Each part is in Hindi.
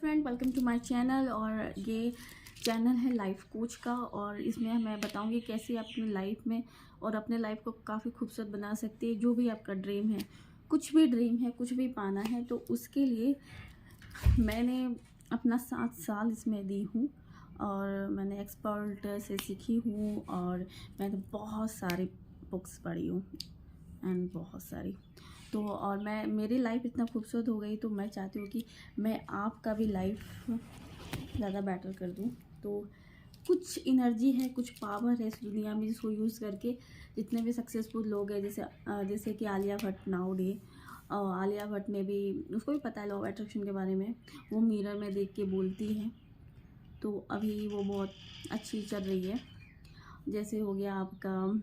Friend, welcome to my channel. और ये चैनल है लाइफ कोच का और इसमें मैं बताऊंगी कैसे आप अपनी लाइफ में और अपने लाइफ को काफ़ी खूबसूरत बना सकते हैं। जो भी आपका ड्रीम है, कुछ भी ड्रीम है, कुछ भी पाना है, तो उसके लिए मैंने अपना 7 साल इसमें दी हूँ और मैंने एक्सपर्ट से सीखी हूँ और मैंने बहुत सारी बुक्स पढ़ी हूँ एंड बहुत सारी। तो और मेरी लाइफ इतना खूबसूरत हो गई, तो मैं चाहती हूँ कि मैं आपका भी लाइफ ज़्यादा बेटर कर दूँ। तो कुछ एनर्जी है, कुछ पावर है इस दुनिया में, जिसको यूज़ करके जितने भी सक्सेसफुल लोग हैं, जैसे कि आलिया भट्ट नाउ डे, आलिया भट्ट ने भी, उसको भी पता है लॉ ऑफ अट्रैक्शन के बारे में। वो मिरर में देख के बोलती है, तो अभी वो बहुत अच्छी चल रही है। जैसे हो गया आपका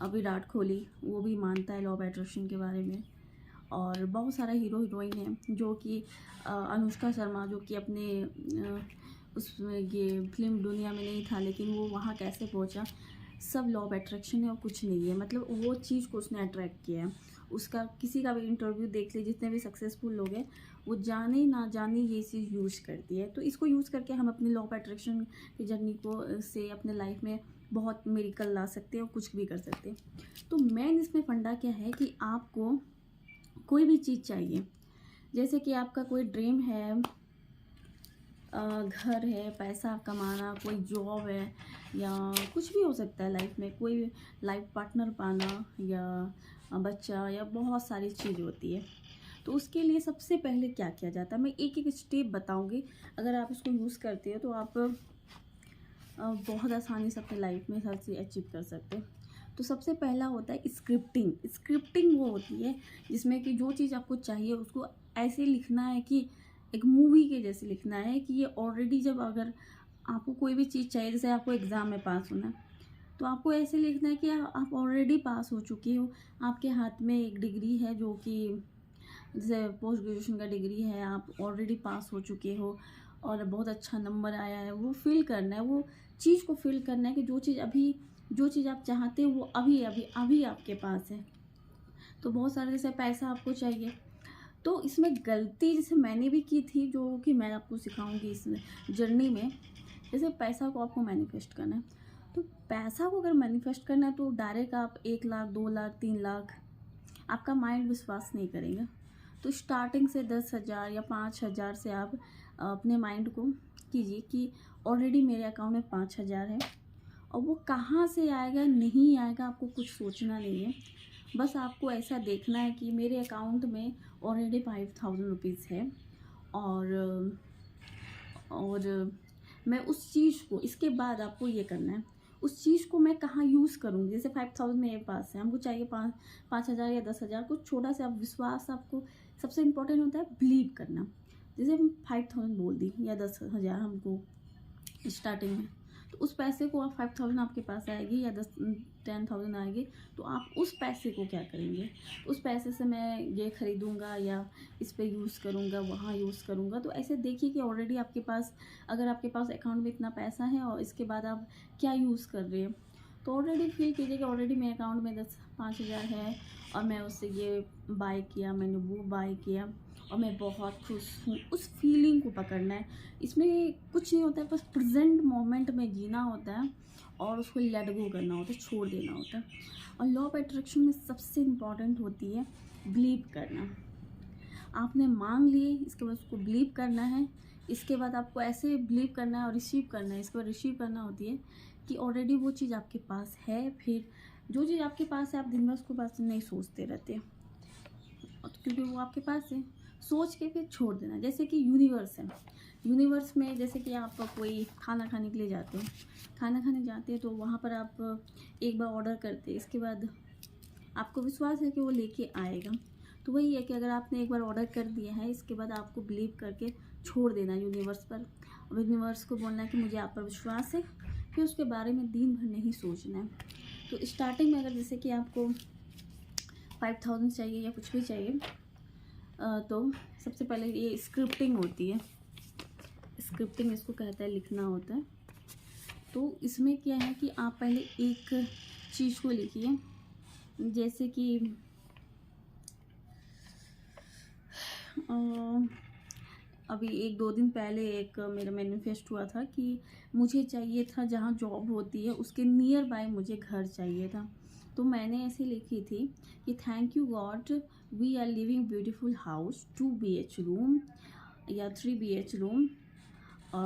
विराट कोहली, वो भी मानता है लॉ ऑफ अट्रैक्शन के बारे में। और बहुत सारा हीरो हीरोइन है, जो कि अनुष्का शर्मा, जो कि अपने उसमें ये फिल्म दुनिया में नहीं था, लेकिन वो वहाँ कैसे पहुँचा, सब लॉ ऑफ अट्रैक्शन है और कुछ नहीं है। मतलब वो चीज़ को उसने अट्रैक्ट किया है। उसका किसी का भी इंटरव्यू देख ले, जितने भी सक्सेसफुल लोग हैं, वो जाने ना जाने ये चीज़ यूज़ करती है। तो इसको यूज़ करके हम अपनी लॉ ऑफ अट्रैक्शन की जर्नी को से अपने लाइफ में बहुत मिरेकल ला सकते हैं और कुछ भी कर सकते हैं। तो मेन इसमें फंडा क्या है कि आपको कोई भी चीज़ चाहिए, जैसे कि आपका कोई ड्रीम है, घर है, पैसा कमाना, कोई जॉब है, या कुछ भी हो सकता है लाइफ में, कोई लाइफ पार्टनर पाना, या बच्चा, या बहुत सारी चीज़ होती है। तो उसके लिए सबसे पहले क्या किया जाता है, मैं एक एक स्टेप बताऊंगी। अगर आप इसको यूज़ करते हो तो आप बहुत आसानी से अपनी लाइफ में हर चीज़ अचीव कर सकते हैं। तो सबसे पहला होता है स्क्रिप्टिंग। स्क्रिप्टिंग वो होती है जिसमें कि जो चीज़ आपको चाहिए उसको ऐसे लिखना है कि एक मूवी के जैसे लिखना है कि ये ऑलरेडी, जब अगर आपको कोई भी चीज़ चाहिए, जैसे आपको एग्ज़ाम में पास होना है, तो आपको ऐसे लिखना है कि आप ऑलरेडी पास हो चुके हो। आपके हाथ में एक डिग्री है, जो कि जैसे पोस्ट ग्रेजुएशन का डिग्री है, आप ऑलरेडी पास हो चुके हो और बहुत अच्छा नंबर आया है। वो फील करना है, वो चीज़ को फील करना है कि जो चीज़ आप चाहते हो वो अभी अभी अभी आपके पास है। तो बहुत सारे जैसे पैसा आपको चाहिए, तो इसमें गलती जैसे मैंने भी की थी, जो कि मैं आपको सिखाऊंगी इस जर्नी में। जैसे पैसा को आपको मैनिफेस्ट करना है, तो पैसा को अगर मैनिफेस्ट करना है तो डायरेक्ट आप 1 लाख, 2 लाख, 3 लाख, आपका माइंड विश्वास नहीं करेगा। तो स्टार्टिंग से 10,000 या 5,000 से आप अपने माइंड को कीजिए कि ऑलरेडी मेरे अकाउंट में 5,000 है, और वो कहाँ से आएगा नहीं आएगा आपको कुछ सोचना नहीं है। बस आपको ऐसा देखना है कि मेरे अकाउंट में ऑलरेडी 5,000 रुपीज़ है, और मैं उस चीज़ को, इसके बाद आपको ये करना है, उस चीज़ को मैं कहाँ यूज़ करूँगी। जैसे 5,000 मेरे पास है, हमको चाहिए 5,000 या 10,000, कुछ छोटा सा आप विश्वास, आपको सबसे इम्पोर्टेंट होता है बिलीव करना। जैसे हम 5,000 बोल दी या 10,000 हमको स्टार्टिंग में, तो उस पैसे को आप 5,000 आपके पास आएगी या 10,000 आएगी, तो आप उस पैसे को क्या करेंगे, उस पैसे से मैं ये खरीदूँगा या इस पे यूज़ करूँगा, वहाँ यूज़ करूँगा। तो ऐसे देखिए कि ऑलरेडी आपके पास, अगर आपके पास अकाउंट में इतना पैसा है और इसके बाद आप क्या यूज़ कर रहे हो, तो ऑलरेडी फील कीजिए कि ऑलरेडी मेरे अकाउंट में 5,000 है और मैं उससे ये बाय किया, मैंने वो बाय किया और मैं बहुत खुश हूँ। उस फीलिंग को पकड़ना है। इसमें कुछ नहीं होता है, बस प्रेजेंट मोमेंट में जीना होता है और उसको लेट गो करना होता है, छोड़ देना होता है। और लॉ ऑफ अट्रैक्शन में सबसे इम्पॉर्टेंट होती है बिलीव करना। आपने मांग लिए, इसके बाद उसको बिलीव करना है। इसके बाद आपको ऐसे बिलीव करना है और रिसीव करना है। इसके बाद रिसीव करना होती है कि ऑलरेडी वो चीज़ आपके पास है। फिर जो चीज़ आपके पास है, आप दिन भर उसको पास नहीं सोचते रहते, क्योंकि वो आपके पास है। सोच के फिर छोड़ देना। जैसे कि यूनिवर्स है, यूनिवर्स में जैसे कि आप कोई खाना खाने के लिए जाते हो, खाना खाने जाते हैं तो वहाँ पर आप एक बार ऑर्डर करते हैं, इसके बाद आपको विश्वास है कि वो लेके आएगा। तो वही है कि अगर आपने एक बार ऑर्डर कर दिया है, इसके बाद आपको बिलीव करके छोड़ देना यूनिवर्स पर। अब यूनिवर्स को बोलना है कि मुझे आप पर विश्वास है, फिर उसके बारे में दिन भर नहीं सोचना है। तो स्टार्टिंग में अगर जैसे कि आपको 5,000 चाहिए या कुछ भी चाहिए, तो सबसे पहले ये स्क्रिप्टिंग होती है। स्क्रिप्टिंग इसको कहता है, लिखना होता है। तो इसमें क्या है कि आप पहले एक चीज़ को लिखिए, जैसे कि अभी 1-2 दिन पहले एक मेरा मैनिफेस्ट हुआ था कि मुझे चाहिए था जहाँ जॉब होती है उसके नियर बाय मुझे घर चाहिए था। तो मैंने ऐसे लिखी थी कि thank you God, we are living beautiful house, 2 BH room या 3 BH room,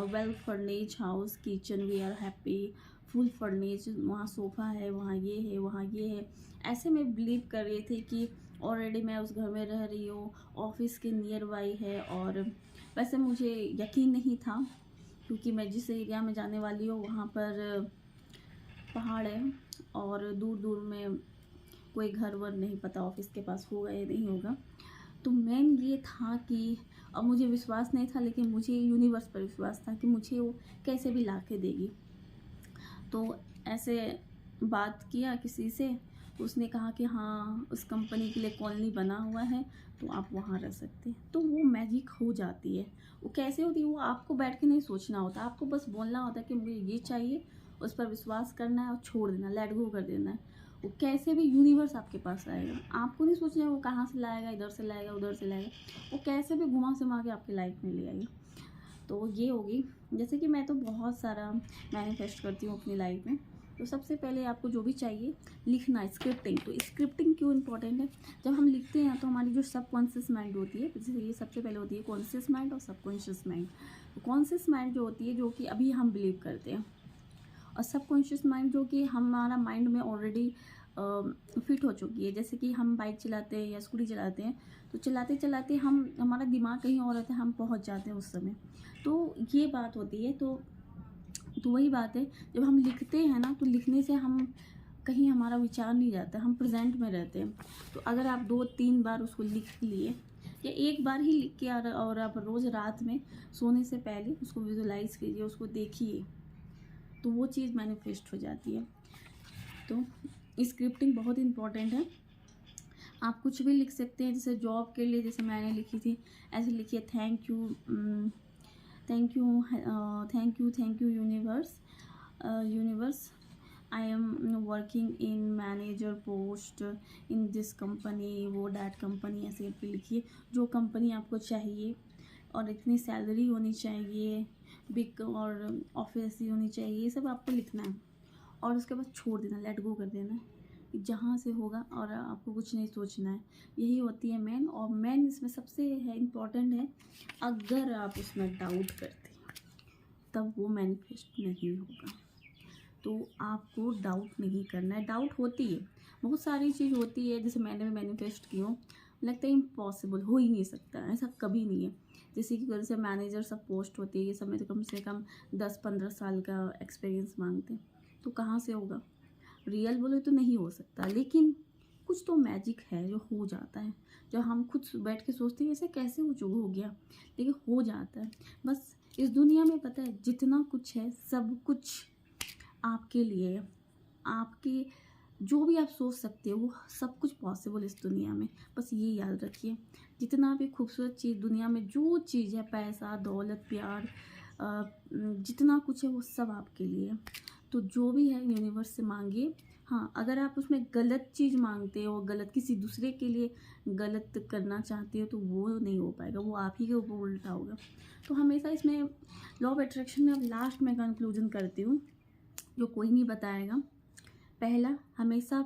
well furnished house, kitchen we are happy, full furnished, वहाँ सोफ़ा है, वहाँ ये है, वहाँ ये है। ऐसे मैं बिलीव कर रही थी कि ऑलरेडी मैं उस घर में रह रही हूँ, ऑफिस के नियर बाई है। और वैसे मुझे यकीन नहीं था क्योंकि मैं जिस एरिया में जाने वाली हूँ वहाँ पर पहाड़ है और दूर दूर में कोई घर वर नहीं पता ऑफिस के पास होगा या नहीं होगा। तो मेन ये था कि अब मुझे विश्वास नहीं था, लेकिन मुझे यूनिवर्स पर विश्वास था कि मुझे वो कैसे भी ला के देगी। तो ऐसे बात किया किसी से, उसने कहा कि हाँ उस कंपनी के लिए कॉलोनी बना हुआ है तो आप वहाँ रह सकते हैं। तो वो मैजिक हो जाती है। वो कैसे होती है, वो आपको बैठ के नहीं सोचना होता, आपको बस बोलना होता है कि मुझे ये चाहिए, उस पर विश्वास करना है और छोड़ देना, लेट गो कर देना है। वो कैसे भी यूनिवर्स आपके पास आएगा, आपको नहीं सोचना है वो कहाँ से लाएगा, इधर से लाएगा उधर से लाएगा, वो कैसे भी घुमा सुमा के आपकी लाइफ में ले आएगा। तो ये होगी। जैसे कि मैं तो बहुत सारा मैनिफेस्ट करती हूँ अपनी लाइफ में। तो सबसे पहले आपको जो भी चाहिए लिखना, स्क्रिप्टिंग। तो स्क्रिप्टिंग क्यों इंपॉर्टेंट है, जब हम लिखते हैं तो हमारी जो सबकॉन्शियस माइंड होती है, जैसे ये सबसे पहले होती है कॉन्शियस माइंड और सबकॉन्शियस माइंड। कॉन्शियस माइंड जो होती है जो कि अभी हम बिलीव करते हैं, और सबकॉन्शियस माइंड जो कि हमारा माइंड में ऑलरेडी फिट हो चुकी है। जैसे कि हम बाइक चलाते हैं या स्कूटी चलाते हैं, तो चलाते चलाते हमारा दिमाग कहीं और रहता है, हम पहुंच जाते हैं उस समय। तो ये बात होती है। तो वही बात है, जब हम लिखते हैं ना तो लिखने से हम कहीं हमारा विचार नहीं जाता, हम प्रेजेंट में रहते हैं। तो अगर आप 2-3 बार उसको लिख लिए या एक बार ही लिख के और आप रोज़ रात में सोने से पहले उसको विजुलाइज कीजिए, उसको देखिए, तो वो चीज़ मैनिफेस्ट हो जाती है। तो स्क्रिप्टिंग बहुत इम्पॉर्टेंट है। आप कुछ भी लिख सकते हैं, जैसे जॉब के लिए जैसे मैंने लिखी थी, ऐसे लिखिए thank you, thank you, thank you universe, universe, I am working in manager post in this company, वो डैट कंपनी, ऐसे करके लिखिए जो कंपनी आपको चाहिए, और इतनी सैलरी होनी चाहिए, बिग और ऑफिस ऐसी होनी चाहिए, ये सब आपको लिखना है। और उसके बाद छोड़ देना, लेट गो कर देना है, जहाँ से होगा, और आपको कुछ नहीं सोचना है। यही होती है मेन। और मेन इसमें सबसे है इम्पॉर्टेंट है, अगर आप उसमें डाउट करते हैं तब वो मैनिफेस्ट नहीं होगा। तो आपको डाउट नहीं करना है। डाउट होती है, बहुत सारी चीज़ होती है, जैसे मैंने भी मैनिफेस्ट की हो, लगता है इम्पॉसिबल, हो ही नहीं सकता, ऐसा कभी नहीं है। जैसे कि जैसे मैनेजर सब पोस्ट होती है, ये सब में तो कम से कम 10-15 साल का एक्सपीरियंस मांगते हैं, तो कहाँ से होगा। रियल बोले तो नहीं हो सकता, लेकिन कुछ तो मैजिक है जो हो जाता है, जब हम खुद बैठ के सोचते हैं ऐसे कैसे हो गया, लेकिन हो जाता है। बस इस दुनिया में पता है जितना कुछ है सब कुछ आपके लिए है। आपके जो भी आप सोच सकते हो वो सब कुछ पॉसिबल इस दुनिया में। बस ये याद रखिए, जितना भी खूबसूरत चीज़ दुनिया में जो चीज़ है, पैसा दौलत प्यार, जितना कुछ है वो सब आपके लिए है। तो जो भी है यूनिवर्स से मांगिए। हाँ, अगर आप उसमें गलत चीज़ मांगते हो, गलत किसी दूसरे के लिए गलत करना चाहते हो, तो वो नहीं हो पाएगा, वो आप ही के ऊपर उल्टा होगा। तो हमेशा इसमें लॉ ऑफ अट्रैक्शन में अब लास्ट में कंक्लूजन करती हूँ, जो कोई नहीं बताएगा। पहला, हमेशा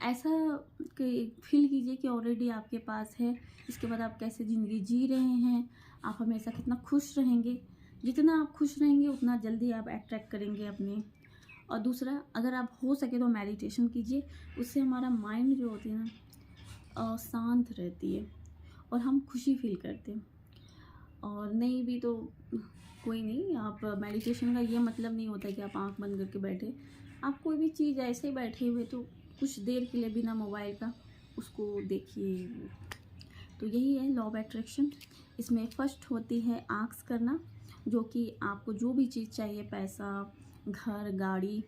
ऐसा फील कीजिए कि ऑलरेडी आपके पास है। इसके बाद आप कैसे ज़िंदगी जी रहे हैं, आप हमेशा कितना खुश रहेंगे। जितना आप खुश रहेंगे उतना जल्दी आप अट्रैक्ट करेंगे अपने। और दूसरा, अगर आप हो सके तो मेडिटेशन कीजिए, उससे हमारा माइंड जो होती है ना शांत रहती है और हम खुशी फील करते हैं। और नहीं भी तो कोई नहीं, आप मेडिटेशन का ये मतलब नहीं होता कि आप आंख बंद करके बैठे। आप कोई भी चीज़ ऐसे ही बैठे हुए तो कुछ देर के लिए बिना मोबाइल का उसको देखिए। तो यही है लॉ ऑफ अट्रैक्शन। इसमें फर्स्ट होती है आस्क करना, जो कि आपको जो भी चीज़ चाहिए, पैसा, घर, गाड़ी,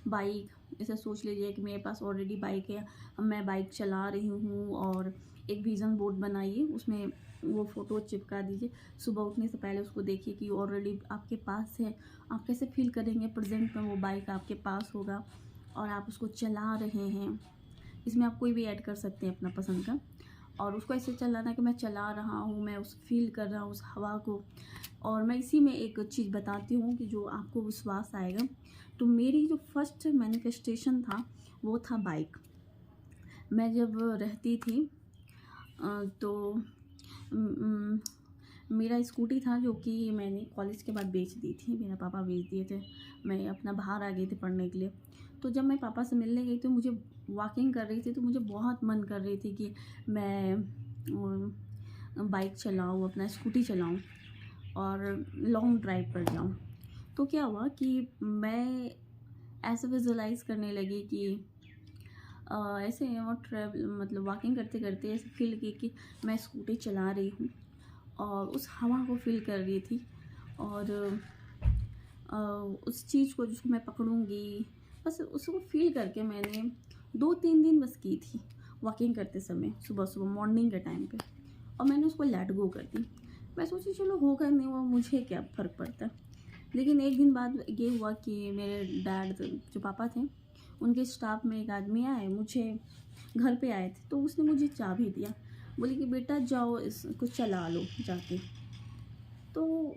बाइक। ऐसे सोच लीजिए कि मेरे पास ऑलरेडी बाइक है, मैं बाइक चला रही हूँ, और एक विज़न बोर्ड बनाइए, उसमें वो फ़ोटो चिपका दीजिए। सुबह उठने से पहले उसको देखिए कि ऑलरेडी आपके पास है। आप कैसे फील करेंगे, प्रेजेंट में वो बाइक आपके पास होगा और आप उसको चला रहे हैं। इसमें आप कोई भी ऐड कर सकते हैं अपना पसंद का। और उसको ऐसे चलाना कि मैं चला रहा हूँ, मैं उस फील कर रहा हूँ उस हवा को। और मैं इसी में एक चीज़ बताती हूँ कि जो आपको विश्वास आएगा। तो मेरी जो फर्स्ट मैनिफेस्टेशन था वो था बाइक। मैं जब रहती थी तो मेरा स्कूटी था जो कि मैंने कॉलेज के बाद बेच दी थी, मेरा पापा बेच दिए थे। मैं अपना बाहर आ गई थी पढ़ने के लिए। तो जब मैं पापा से मिलने गई तो मुझे वॉकिंग कर रही थी, तो मुझे बहुत मन कर रही थी कि मैं बाइक चलाऊँ, अपना स्कूटी चलाऊँ और लॉन्ग ड्राइव पर जाऊँ। तो क्या हुआ कि मैं ऐसे विजुअलाइज़ करने लगी कि ऐसे और ट्रैवल मतलब वॉकिंग करते करते ऐसे फील की कि मैं स्कूटी चला रही हूँ और उस हवा को फील कर रही थी। और उस चीज़ को जिसको मैं पकड़ूंगी, बस उसको फील करके मैंने 2-3 दिन बस की थी वॉकिंग करते समय, सुबह सुबह मॉर्निंग के टाइम पे। और मैंने उसको लेट गो कर दी। मैं सोची चलो होगा नहीं हुआ, मुझे क्या फ़र्क पड़ता है। लेकिन एक दिन बाद ये हुआ कि मेरे डैड जो पापा थे, उनके स्टाफ में एक आदमी आए, मुझे घर पे आए थे। तो उसने मुझे चाबी दिया, बोली कि बेटा जाओ इसको चला लो जाके। तो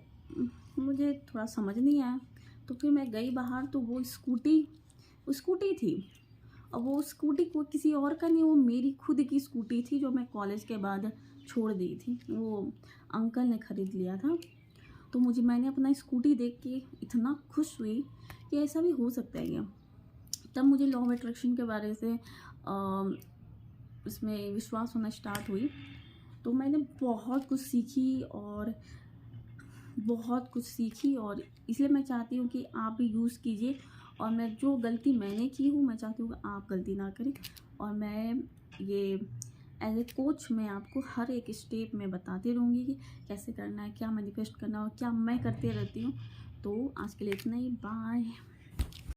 मुझे थोड़ा समझ नहीं आया। तो फिर मैं गई बाहर, तो वो स्कूटी थी। और वो स्कूटी को किसी और का नहीं, वो मेरी खुद की स्कूटी थी जो मैं कॉलेज के बाद छोड़ दी थी। वो अंकल ने ख़रीद लिया था। तो मैंने अपना स्कूटी देख के इतना खुश हुई कि ऐसा भी हो सकता है क्या। तब मुझे लॉ ऑफ अट्रैक्शन के बारे से इसमें विश्वास होना स्टार्ट हुई। तो मैंने बहुत कुछ सीखी और इसलिए मैं चाहती हूँ कि आप भी यूज़ कीजिए। और मैं जो गलती मैंने की हूँ, मैं चाहती हूँ कि आप गलती ना करें। और मैं ये एज ए कोच मैं आपको हर एक स्टेप में बताती रहूँगी कि कैसे करना है, क्या मैनिफेस्ट करना है और क्या मैं करते रहती हूँ। तो आज के लिए इतना ही, बाय।